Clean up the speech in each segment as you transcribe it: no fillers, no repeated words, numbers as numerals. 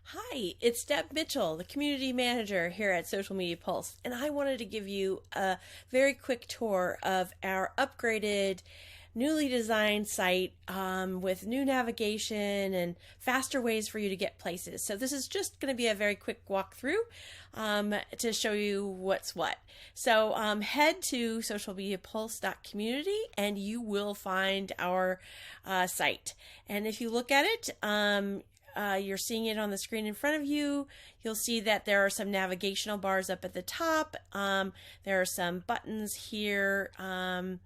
Hi, it's Deb Mitchell, the community manager here at Social Media Pulse, and I wanted to give you a very quick tour of our upgraded, newly designed site with new navigation and faster ways for you to get places. So this is just going to be a very quick walkthrough to show you what's what. So head to socialmediapulse.community and you will find our site. And if you look at it, you're seeing it on the screen in front of you. You'll see that there are some navigational bars up at the top. There are some buttons here in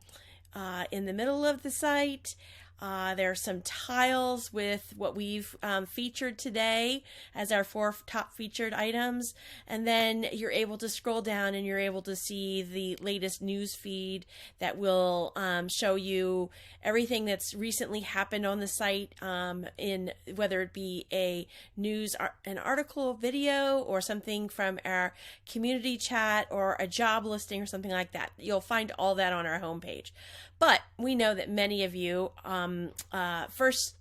the middle of the site. There are some tiles with what we've featured today as our 4 top featured items. And then you're able to scroll down and you're able to see the latest news feed that will show you everything that's recently happened on the site, in whether it be an article, video, or something from our community chat or a job listing or something like that. You'll find all that on our homepage. But we know that many of you first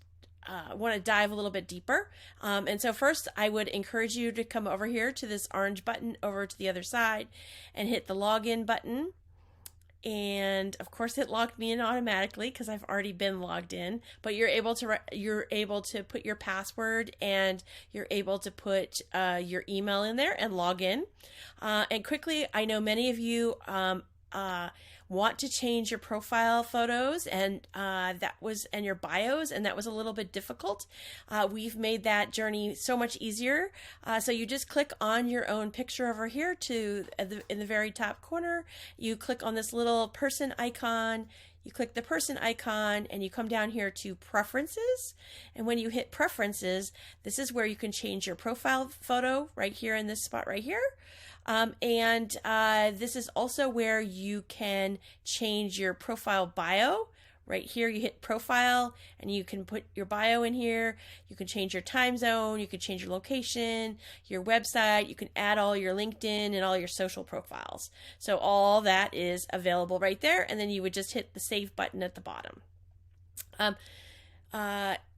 want to dive a little bit deeper. And so first I would encourage you to come over here to this orange button over to the other side and hit the login button. And of course it logged me in automatically because I've already been logged in, but you're able to put your password and you're able to put your email in there and log in. And quickly, I know many of you want to change your profile photos and your bios, and that was a little bit difficult. We've made that journey so much easier. So you just click on your own picture over here in the very top corner. You click on this little person icon. You click the person icon and you come down here to preferences. And when you hit preferences, this is where you can change your profile photo right here in this spot right here. This is also where you can change your profile bio. Right here, you hit profile and you can put your bio in here. You can change your time zone. You can change your location, your website. You can add all your LinkedIn and all your social profiles. So all that is available right there. And then you would just hit the save button at the bottom.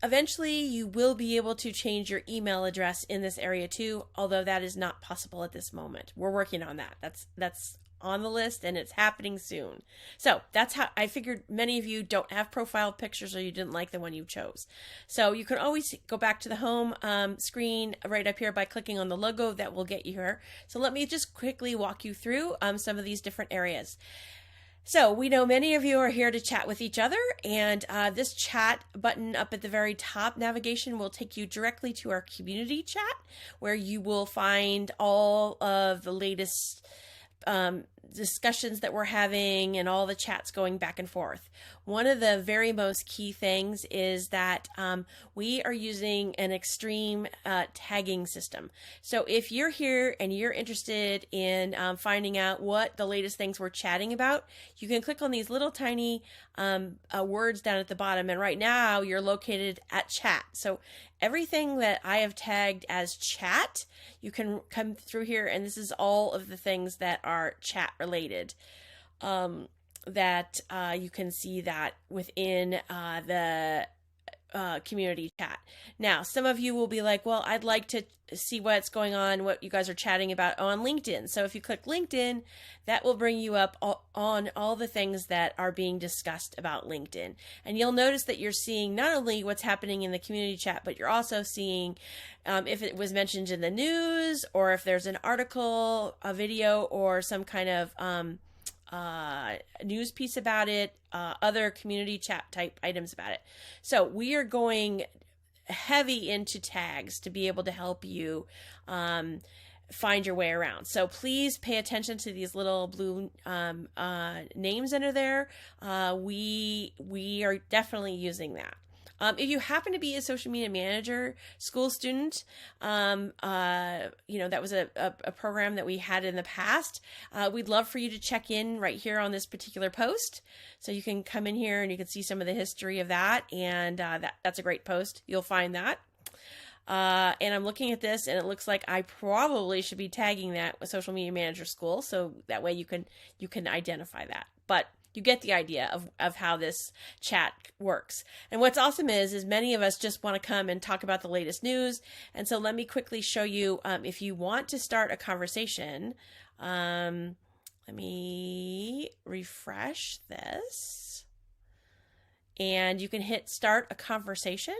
Eventually you will be able to change your email address in this area too, although that is not possible at this moment. We're working on that. That's on the list and it's happening soon. So that's how I figured many of you don't have profile pictures or you didn't like the one you chose. So you can always go back to the home screen right up here by clicking on the logo that will get you here. So let me just quickly walk you through some of these different areas. So we know many of you are here to chat with each other, and this chat button up at the very top navigation will take you directly to our community chat, where you will find all of the latest discussions that we're having and all the chats going back and forth. One of the very most key things is that we are using an extreme tagging system. So if you're here and you're interested in finding out what the latest things we're chatting about, you can click on these little tiny words down at the bottom, and right now you're located at chat. So everything that I have tagged as chat, you can come through here, and this is all of the things that are chat related. That you can see that within the community chat. Now, some of you will be like, well, I'd like to see what's going on, what you guys are chatting about on LinkedIn. So if you click LinkedIn, that will bring you up on all the things that are being discussed about LinkedIn. And you'll notice that you're seeing not only what's happening in the community chat, but you're also seeing if it was mentioned in the news, or if there's an article, a video, or some kind of news piece about it, other community chat type items about it. So we are going heavy into tags to be able to help you find your way around. So please pay attention to these little blue names under there. We are definitely using that. If you happen to be a social media manager, school student, that was a program that we had in the past. We'd love for you to check in right here on this particular post. So you can come in here and you can see some of the history of that. And that's a great post. You'll find that. And I'm looking at this and it looks like I probably should be tagging that with Social Media Manager School. So that way you can identify that. But you get the idea of how this chat works. And what's awesome is many of us just want to come and talk about the latest news. And so let me quickly show you, if you want to start a conversation, let me refresh this. And you can hit start a conversation.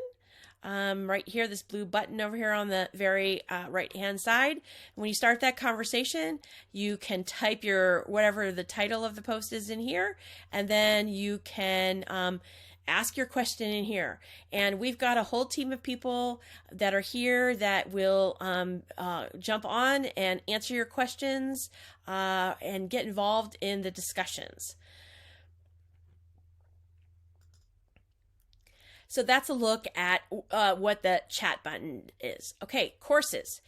Right here, this blue button over here on the very right hand side. And when you start that conversation, you can type your whatever the title of the post is in here, and then you can ask your question in here. And we've got a whole team of people that are here that will jump on and answer your questions and get involved in the discussions. So that's a look at what the chat button is. Okay, courses.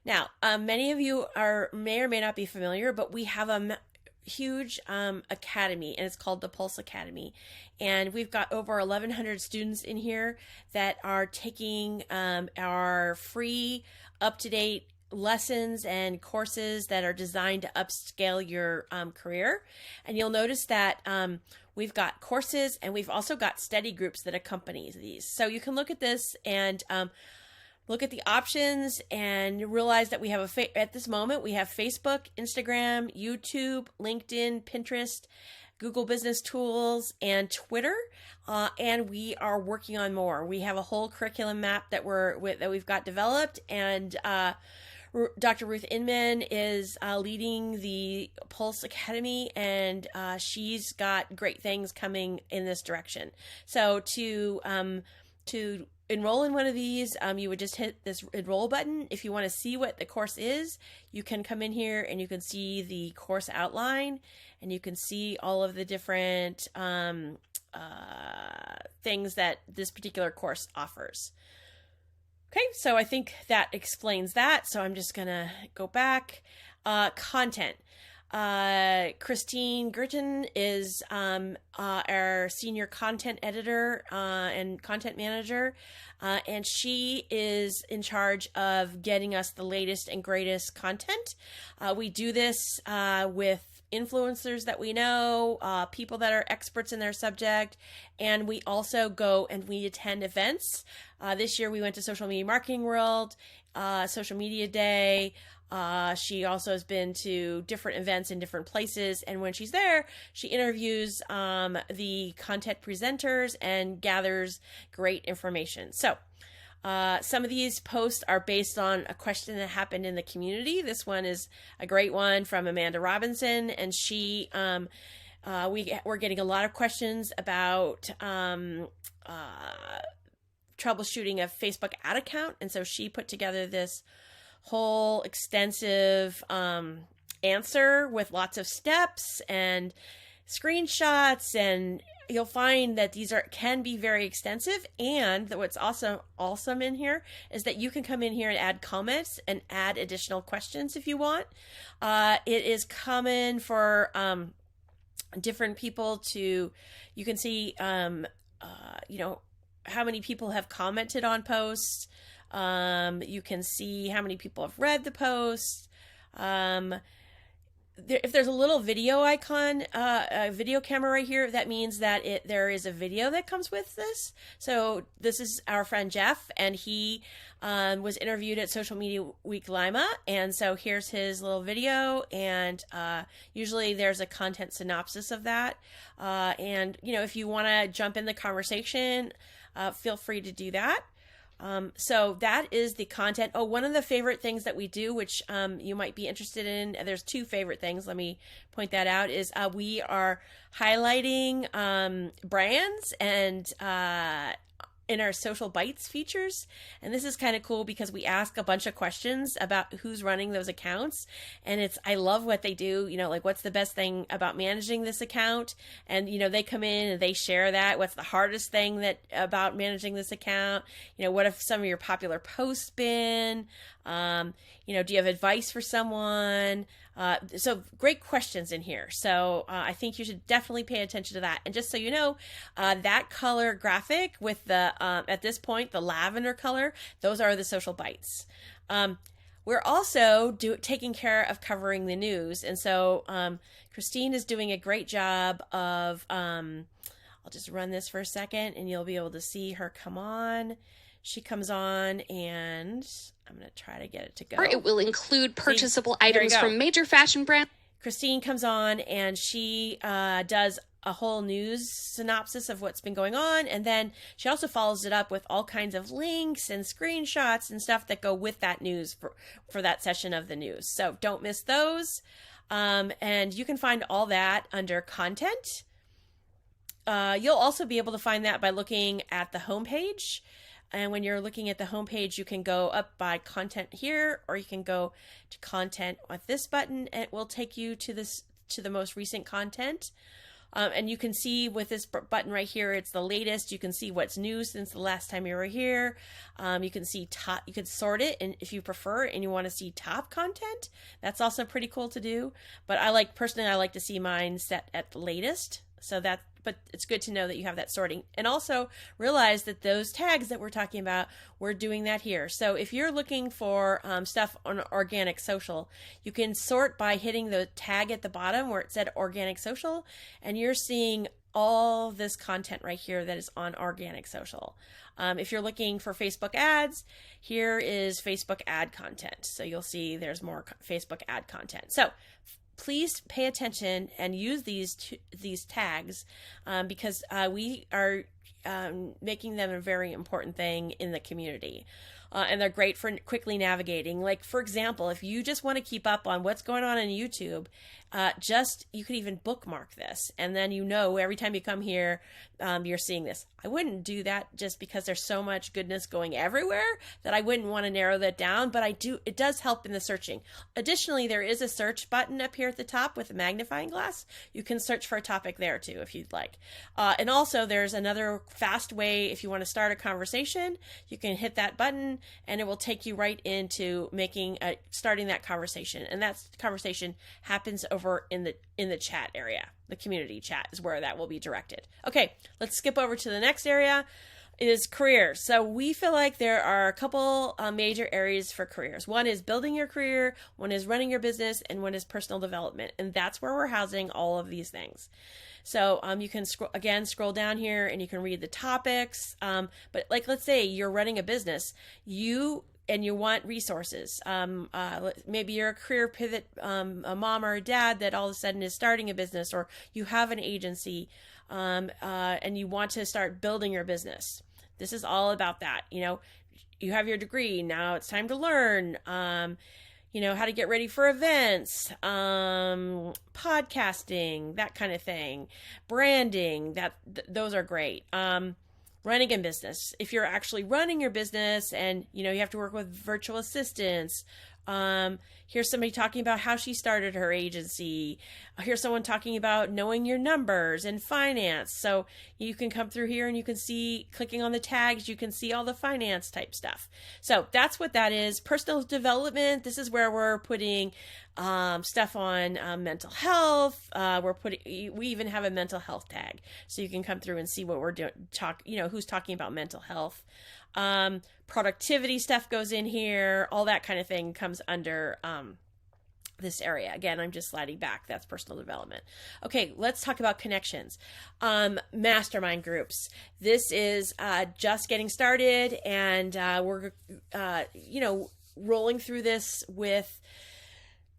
Now, many of you may or may not be familiar, but we have a huge academy, and it's called the Pulse Academy. And we've got over 1,100 students in here that are taking our free, up-to-date lessons and courses that are designed to upscale your career. And you'll notice that we've got courses, and we've also got study groups that accompany these. So you can look at this and look at the options and realize that we have at this moment, we have Facebook, Instagram, YouTube, LinkedIn, Pinterest, Google Business Tools, and Twitter. And we are working on more. We have a whole curriculum map that we've got developed, and Dr. Ruth Inman is leading the Pulse Academy, and she's got great things coming in this direction. So to enroll in one of these, you would just hit this enroll button. If you want to see what the course is, you can come in here and you can see the course outline, and you can see all of the different things that this particular course offers. Okay, so I think that explains that. So I'm just going to go back. Content. Christine Gritton is our senior content editor and content manager, and she is in charge of getting us the latest and greatest content. We do this with influencers that we know, people that are experts in their subject, and we also go and we attend events. This year we went to Social Media Marketing World, Social Media Day. She also has been to different events in different places, and when she's there, she interviews the content presenters and gathers great information. So some of these posts are based on a question that happened in the community. This one is a great one from Amanda Robinson, and she we're getting a lot of questions about troubleshooting a Facebook ad account, and so she put together this whole extensive answer with lots of steps and screenshots, and you'll find that these can be very extensive. And what's also awesome in here is that you can come in here and add comments and add additional questions if you want. It is common for different people you can see how many people have commented on posts. You can see how many people have read the post. If there's a little video icon, a video camera right here, that means that there is a video that comes with this. So this is our friend Jeff, and he was interviewed at Social Media Week Lima, and so here's his little video, and usually there's a content synopsis of that. And if you want to jump in the conversation, feel free to do that. So that is the content. Oh, one of the favorite things that we do, which you might be interested in, there's two favorite things, let me point that out, is we are highlighting brands and in our Social Bites features. And this is kind of cool because we ask a bunch of questions about who's running those accounts. And I love what they do, like what's the best thing about managing this account? And, they come in and they share that. What's the hardest thing about managing this account? What have some of your popular posts been? Do you have advice for someone? So great questions in here. So I think you should definitely pay attention to that. And just so you know, that color graphic with the, at this point, the lavender color, those are the Social Bites. we're also taking care of covering the news. And so Christine is doing a great job of, I'll just run this for a second and you'll be able to see her come on. She comes on and I'm going to try to get it to go. It will include purchasable items from major fashion brands. Christine comes on and she does a whole news synopsis of what's been going on. And then she also follows it up with all kinds of links and screenshots and stuff that go with that news for that session of the news. So don't miss those. And you can find all that under content. You'll also be able to find that by looking at the homepage. And when you're looking at the homepage, you can go up by content here, or you can go to content with this button, and it will take you to the most recent content. And you can see with this button right here, it's the latest. You can see what's new since the last time you were here. You can see top, you can sort it, and if you prefer and you want to see top content, that's also pretty cool to do. But personally, I like to see mine set at the latest. But it's good to know that you have that sorting, and also realize that those tags that we're talking about, we're doing that here. So if you're looking for stuff on organic social, you can sort by hitting the tag at the bottom where it said organic social, and you're seeing all this content right here that is on organic social. If you're looking for Facebook ads, here is Facebook ad content. So you'll see there's more Facebook ad content. So please pay attention and use these tags because we are making them a very important thing in the community. And they're great for quickly navigating. Like, for example, if you just want to keep up on what's going on YouTube, you could even bookmark this. And then every time you come here, you're seeing this. I wouldn't do that just because there's so much goodness going everywhere that I wouldn't want to narrow that down, but it does help in the searching. Additionally, there is a search button up here at the top with a magnifying glass. You can search for a topic there too, if you'd like. And also there's another fast way. If you want to start a conversation, you can hit that button and it will take you right into starting that conversation. And that conversation happens over in the chat area. The community chat is where that will be directed. Okay, let's skip over to the next area. It is careers. So we feel like there are a couple major areas for careers. One is building your career, one is running your business, and one is personal development. And that's where we're housing all of these things. So you can scroll down here and you can read the topics. But let's say you're running a business, and you want resources. Maybe you're a career pivot, a mom or a dad that all of a sudden is starting a business, or you have an agency and you want to start building your business. This is all about that. You have your degree. Now it's time to learn, how to get ready for events, podcasting, that kind of thing, branding, those are great. Running a business. If you're actually running your business and, you have to work with virtual assistants, here's somebody talking about how she started her agency. Here's someone talking about knowing your numbers and finance. So you can come through here and you can see, clicking on the tags, you can see all the finance type stuff. So that's what that is. Personal development. This is where we're putting stuff on mental health. We even have a mental health tag, so you can come through and see what we're doing. Who's talking about mental health. Productivity stuff goes in here. All that kind of thing comes under this area. Again, I'm just sliding back. That's personal development. Okay, let's talk about connections. Mastermind groups. This is just getting started, and we're rolling through this with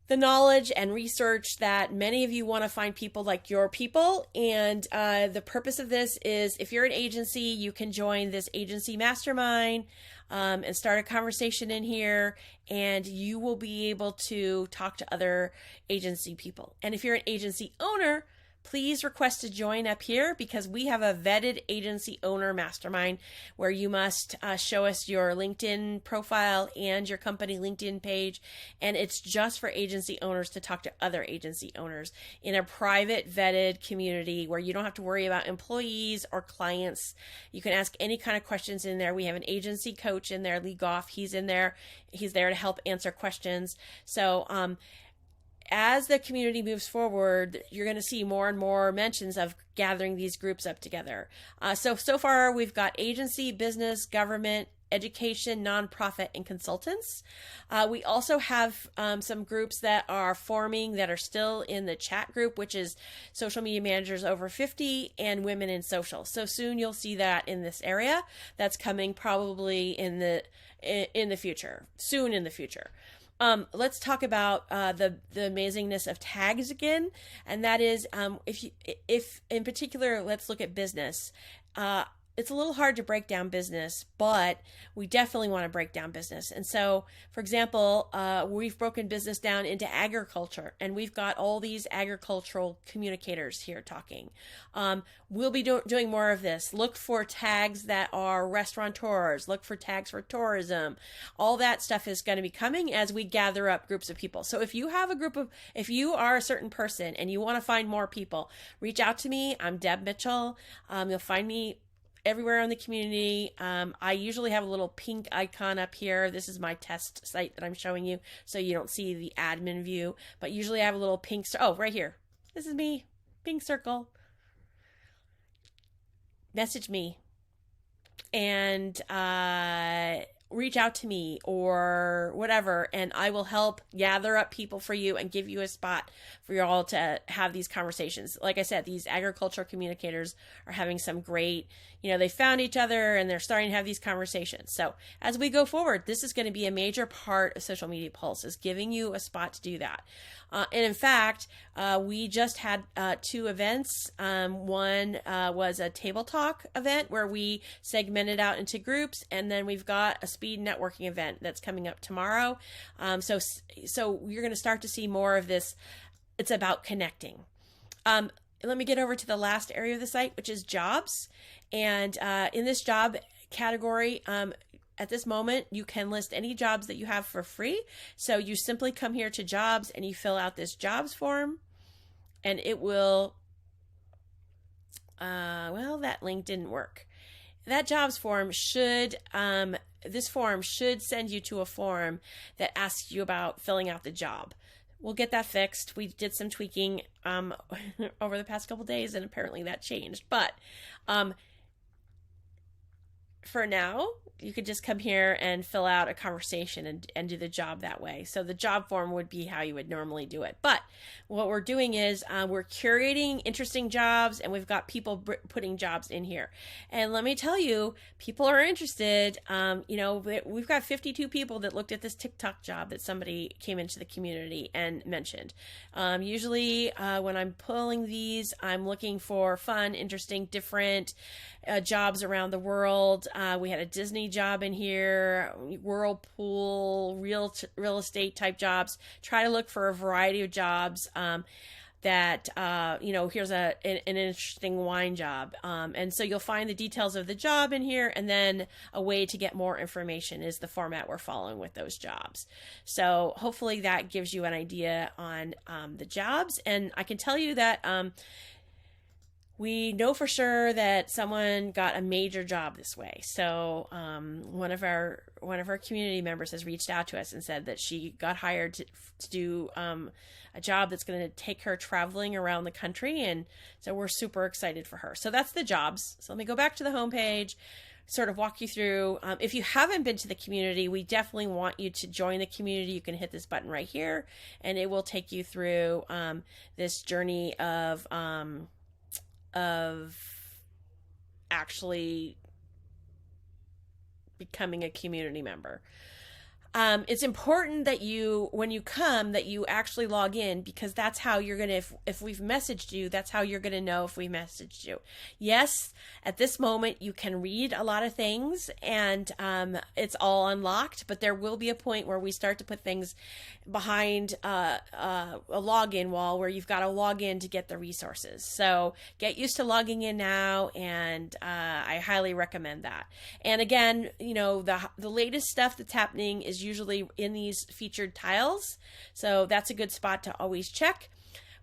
the knowledge and research that many of you want to find people like your people. And the purpose of this is, if you're an agency, you can join this agency mastermind and start a conversation in here, and you will be able to talk to other agency people. And if you're an agency owner, please request to join up here, because we have a vetted agency owner mastermind where you must show us your LinkedIn profile and your company LinkedIn page. And it's just for agency owners to talk to other agency owners in a private vetted community where you don't have to worry about employees or clients. You can ask any kind of questions in there. We have an agency coach in there, Lee Goff. He's in there. He's there to help answer questions. So, as the community moves forward, you're going to see more and more mentions of gathering these groups up together. So far we've got agency, business, government, education, nonprofit, and consultants. We also have some groups that are forming that are still in the chat group, which is social media managers over 50 and women in social. So soon you'll see that in this area. That's coming probably in the future, soon in the future. Let's talk about the amazingness of tags again, and that is if in particular, let's look at business. It's a little hard to break down business, but we definitely want to break down business. And so, for example, we've broken business down into agriculture, and we've got all these agricultural communicators here talking. We'll be doing more of this. Look for tags that are restaurateurs. Look for tags for tourism. All that stuff is going to be coming as we gather up groups of people. So if you have if you are a certain person and you want to find more people, reach out to me. I'm Deb Mitchell. You'll find me everywhere in the community. I usually have a little pink icon up here. This is my test site that I'm showing you, so you don't see the admin view, but usually I have a little pink right here. This is me, pink circle. Message me and reach out to me or whatever, and I will help gather up people for you and give you a spot for you all to have these conversations. Like I said, these agricultural communicators are having some great, they found each other and they're starting to have these conversations. So as we go forward, this is going to be a major part of Social Media Pulse, is giving you a spot to do that. And in fact, we just had 2 events. One was a table talk event where we segmented out into groups, and then we've got a speed networking event that's coming up tomorrow. So you're going to start to see more of this. It's about connecting. Let me get over to the last area of the site, which is jobs. And in this job category, at this moment, you can list any jobs that you have for free. So you simply come here to jobs and you fill out this jobs form, and it will, that link didn't work. That jobs form this form should send you to a form that asks you about filling out the job. We'll get that fixed. We did some tweaking over the past couple days, and apparently that changed. But for now, you could just come here and fill out a conversation and do the job that way. So the job form would be how you would normally do it. But what we're doing is we're curating interesting jobs, and we've got people putting jobs in here. And let me tell you, people are interested. We've got 52 people that looked at this TikTok job that somebody came into the community and mentioned. Usually when I'm pulling these, I'm looking for fun, interesting, different jobs around the world. We had a Disney job in here, Whirlpool, real estate type jobs. Try to look for a variety of jobs that, here's an interesting wine job. And so you'll find the details of the job in here, and then a way to get more information is the format we're following with those jobs. So hopefully that gives you an idea on the jobs. And I can tell you that we know for sure that someone got a major job this way. So one of our community members has reached out to us and said that she got hired to do a job that's going to take her traveling around the country, and so we're super excited for her. So that's the jobs. So let me go back to the homepage, sort of walk you through. If you haven't been to the community, we definitely want you to join the community. You can hit this button right here, and it will take you through this journey of actually becoming a community member. It's important that when you come, that you actually log in, because that's how you're going to, if we've messaged you, that's how you're going to know if we messaged you. Yes, at this moment, you can read a lot of things, and it's all unlocked, but there will be a point where we start to put things behind a login wall where you've got to log in to get the resources. So get used to logging in now, and I highly recommend that. And again, the latest stuff that's happening is usually in these featured tiles. So that's a good spot to always check.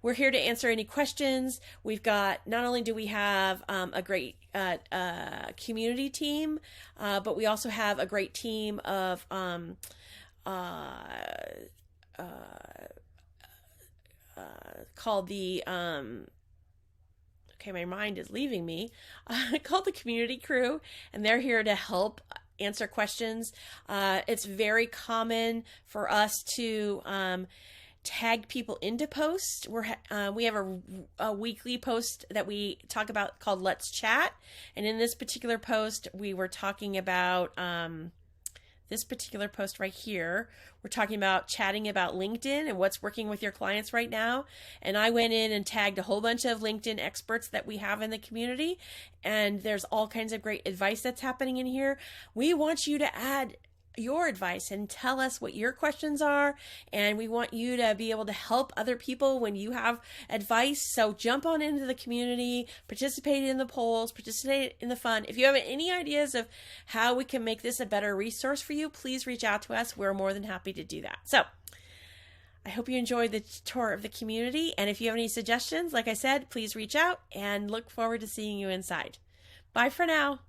We're here to answer any questions. We've got, not only do we have a great community team, but we also have a great team of called the my mind is leaving me, called the community crew, and they're here to help answer questions. It's very common for us to tag people into posts. We have a weekly post that we talk about called Let's Chat. And in this particular post, we were talking about this particular post right here. We're talking about chatting about LinkedIn and what's working with your clients right now. And I went in and tagged a whole bunch of LinkedIn experts that we have in the community. And there's all kinds of great advice that's happening in here. We want you to add your advice and tell us what your questions are, and we want you to be able to help other people when you have advice. So jump on into the community, participate in the polls, participate in the fun. If you have any ideas of how we can make this a better resource for you, please reach out to us. We're more than happy to do that. So I hope you enjoyed the tour of the community, and if you have any suggestions, like I said, please reach out, and look forward to seeing you inside. Bye for now.